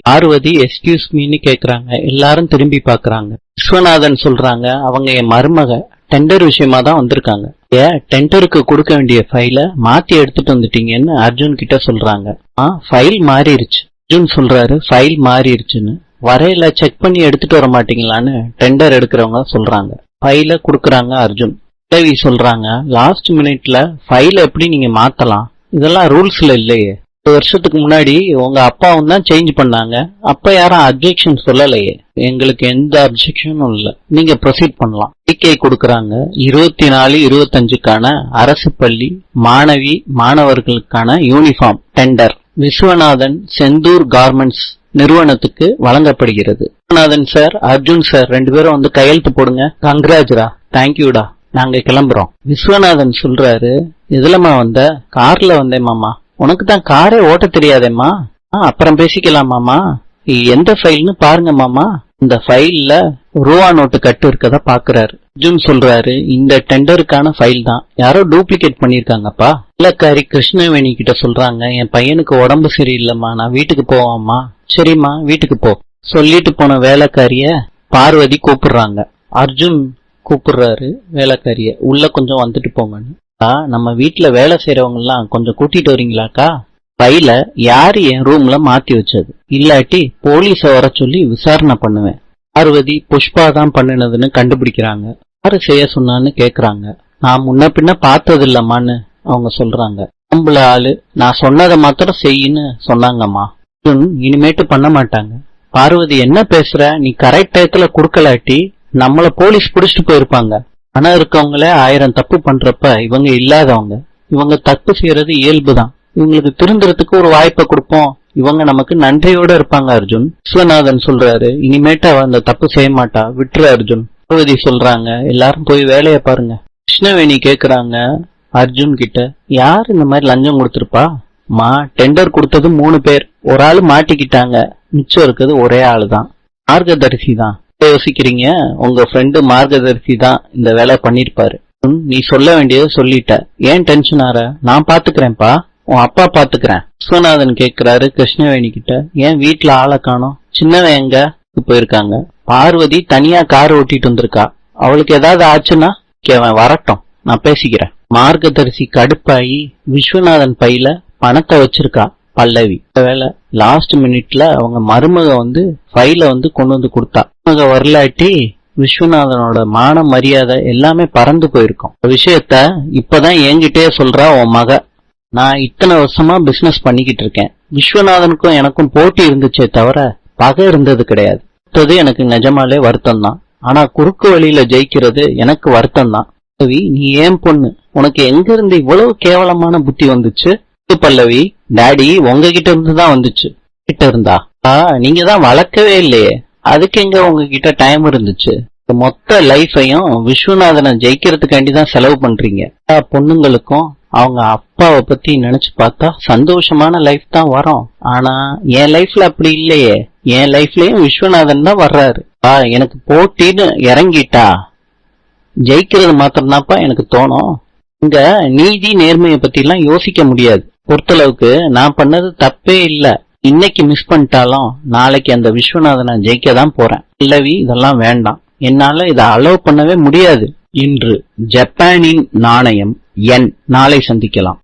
Parvati excuse மீன்னு கேக்குறாங்க. எல்லாரும் திரும்பி பாக்குறாங்க. விஸ்வநாதன் சொல்றாங்க, அவங்க என் மருமக டெண்டர் விஷயமா தான் வந்திருக்காங்க. டெண்டருக்கு கொடுக்க வேண்டிய ஃபைல மாத்தி எடுத்துட்டு வந்துட்டீங்கன்னு அர்ஜுன் கிட்ட சொல்றாங்க. ஃபைல் மாறிடுச்சு. அர்ஜுன் சொல்றாரு ஃபைல் மாறிடுச்சுன்னு. வரையில செக் பண்ணி எடுத்துட்டு வர மாட்டீங்களான்னு டெண்டர் எடுக்கிறவங்க சொல்றாங்க. ஃபைல குடுக்கறாங்க அர்ஜுன். தேவி சொல்றாங்க, லாஸ்ட் மினிட்ல ஃபைல எப்படி நீங்க மாத்தலாம்? இதெல்லாம் ரூல்ஸ்ல இல்லையே. 1 வருஷத்துக்கு முன்னாடி உங்க அப்பாவும் தான் சேஞ்ச் பண்ணாங்க. அப்ப யாரும் அப்ஜெக்ஷன் சொல்லலையே. எங்களுக்கு எந்த அப்ஜெக்ஷனும் இல்ல. நீங்க ப்ரொசீட் பண்ணலாம். அறிக்கை கொடுக்கறாங்க. 24-25க்கான அரசு பள்ளி மாணவர்களுக்கான uniform tender Viswanathan Senthur garments நிறுவனத்துக்கு வழங்கப்படுகிறது. விஸ்வநாதன் சார், அர்ஜுன் சார் 2 பேரும் வந்து கையெழுத்து போடுங்க. கங்க்ராஜ்ரா, தேங்க்யூடா, நாங்க கிளம்புறோம். விஸ்வநாதன் சொல்றாரு, எதுலமா வந்த? கார்ல வந்தேன் மாமா. உனக்கு தான் காரே ஓட்ட தெரியாதேம்மா. அப்புறம் பேசிக்கலாம் மாமா. எந்த ஃபைல்னு பாருங்க மாமா. இந்த ஃபைல்ல ரூபா நோட்டு கட்டு இருக்கதா பாக்குறாரு. அர்ஜுன் சொல்றாரு, இந்த டெண்டருக்கான ஃபைல் தான், யாரோ டூப்ளிகேட் பண்ணிருக்காங்கப்பா. இல்லக்காரி கிருஷ்ணவேணி கிட்ட சொல்றாங்க, என் பையனுக்கு உடம்பு சரியில்லைம்மா, நான் வீட்டுக்கு போவாம்மா. சரிம்மா, வீட்டுக்கு போ. சொல்லிட்டு போன வேலைக்காரிய பார்வதி கூப்பிடுறாங்க. அர்ஜுன் கூப்பிடுறாரு வேலைக்காரிய, உள்ள கொஞ்சம் வந்துட்டு போங்கன்னு. நம்ம வீட்டுல வேலை செய்யறவங்க எல்லாம் கொஞ்சம் கூட்டிட்டு வரீங்களாக்கா? ஃபைல யாரு என் ரூம்ல மாத்தி வச்சது? இல்லாட்டி போலீஸ வர சொல்லி விசாரணை பண்ணுவேன். பார்வதி புஷ்பா தான் பண்ணினதுன்னு கண்டுபிடிக்கிறாங்க. யாரு செய்ய சொன்னான்னு கேக்குறாங்க. நான் முன்ன பின்ன பார்த்தது இல்லம்மான்னு அவங்க சொல்றாங்க. நம்மள ஆளு நான் சொன்னதை மாத்திரம் செய்யின்னு சொன்னாங்கம்மா. இனிமேட்டு பண்ண மாட்டாங்க. பார்வதி, என்ன பேசுற? நீ கரெக்ட் டயத்துல குடுக்கலாட்டி நம்மள போலீஸ் புடிச்சிட்டு போயிருப்பாங்க. பணம் இருக்கவங்களே 1000 தப்பு பண்றப்ப இவங்க இல்லாதவங்க. இவங்க தப்பு செய்யறது இயல்புதான். இவங்களுக்கு திருந்துறதுக்கு ஒரு வாய்ப்பை கொடுப்போம். இவங்க நமக்கு நன்றியோட இருப்பாங்க. அர்ஜுன். விஸ்வநாதன் சொல்றாரு, இனிமேட்டு அவ அந்த தப்பு செய்ய மாட்டா, விட்டுரு அர்ஜுன். பார்வதி சொல்றாங்க, எல்லாரும் போய் வேலைய பாருங்க. கிருஷ்ணவேணி கேக்குறாங்க அர்ஜுன் கிட்ட, யார் இந்த மாதிரி லஞ்சம் கொடுத்திருப்பா? மா, டெண்டர் கொடுத்தது 3 பேர். ஒரு ஆளு மாட்டிக்கிட்டாங்க, மிச்சம் இருக்குது ஒரே ஆளு தான். மார்கதரிசி தான். யோசிக்கிறீங்க, உங்க ஃப்ரெண்டு மார்கதரிசி தான் இந்த வேலை பண்ணிருப்பாரு. நீ சொல்ல வேண்டியதை சொல்லிட்ட, ஏன் டென்ஷன் ஆற? நான் பாத்துக்கிறேன்ப்பா, உன் அப்பா பாத்துக்கிறேன். விஸ்வநாதன் கேக்குறாரு கிருஷ்ணவேணி கிட்ட, ஏன் வீட்டுல ஆளை காணோம்? சின்னவன் எங்க போயிருக்காங்க? பார்வதி தனியா கார் ஓட்டிட்டு வந்திருக்கா. அவளுக்கு ஏதாவது ஆச்சுன்னா அவன் வரட்டும், நான் பேசிக்கிறேன். மார்கதரிசி கடுப்பாயி விஸ்வநாதன் பையில பணத்தை வச்சிருக்கா பல்லவி. வேலை லாஸ்ட் மினிட்ல அவங்க மருமக வந்து ஃபைல வந்து கொண்டு வந்து கொடுத்தா. மருமக வரலாட்டி விஸ்வநாதனோட மான மரியாதை எல்லாமே பறந்து போயிருக்கும். விஷயத்த இப்பதான் என்கிட்டே சொல்றா உன் மக. நான் இத்தனை வருஷமா பிசினஸ் பண்ணிக்கிட்டு இருக்கேன். விஸ்வநாதனுக்கும் எனக்கும் போட்டி இருந்துச்சே தவிர பகை இருந்தது கிடையாது. எனக்கு நிஜமாலே வருத்தம் தான். ஆனா குறுக்கு வழியில ஜெயிக்கிறது எனக்கு வருத்தம் தான். பல்லவி, நீ ஏன் பொண்ணு, உனக்கு எங்க இருந்து இவ்வளவு கேவலமான புத்தி வந்துச்சு? பல்லவி, டாடி உங்ககிட்ட இருந்துதான் வந்துச்சு. கிட்ட இருந்தா? நீங்க தான் வளர்க்கவே இல்லையே, அதுக்கு எங்க உங்ககிட்ட டைம் இருந்துச்சு? மொத்த லைஃபையும் விஸ்வநாதனை ஜெயிக்கிறதுக்காண்டிதான் செலவு பண்றீங்க. பொண்ணுங்களுக்கும் அவங்க அப்பாவை பத்தி நினைச்சு பார்த்தா சந்தோஷமான லைஃப் தான் வரும். ஆனா என் லைஃப்ல அப்படி இல்லையே. என் லைஃப்லயும் விஸ்வநாதன் தான் வர்றாரு. எனக்கு போட்டின்னு இறங்கிட்டா ஜெயிக்கிறது மாத்திரம்தான்ப்பா எனக்கு தோணும். இங்க நீதி நேர்மையை பத்தி எல்லாம் யோசிக்க முடியாது. பொறுத்தளவுக்கு நான் பண்ணது தப்பே இல்ல. இன்னைக்கு மிஸ் பண்ணிட்டாலும் நாளைக்கு அந்த விஸ்வநாதனை ஜெயிக்க தான் போறேன். இல்லவி, இதெல்லாம் வேண்டாம், என்னால இதை அலோவ் பண்ணவே முடியாது. இன்று ஜப்பானின் நாணயம் யென். நாளை சந்திக்கலாம்.